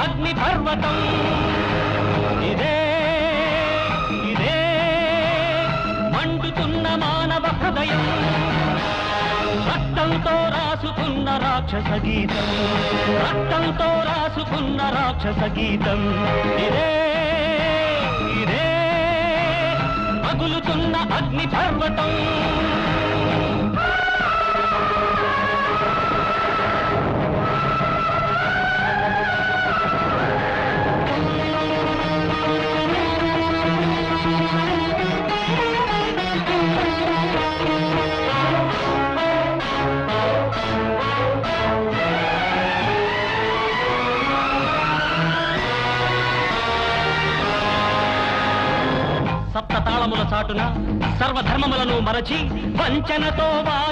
అగ్ని పర్వతం ఇదే ఇదే మండుతున్న మానవ హృదయం రక్తంతో రాసుకున్న రాక్షస గీతం రక్తంతో రాసుకున్న రాక్షస గీతం ఇదే ఇదే పగులుతున్న అగ్ని పర్వతం సప్త తాళముల చాటున సర్వధర్మములను మరచి వంచనతో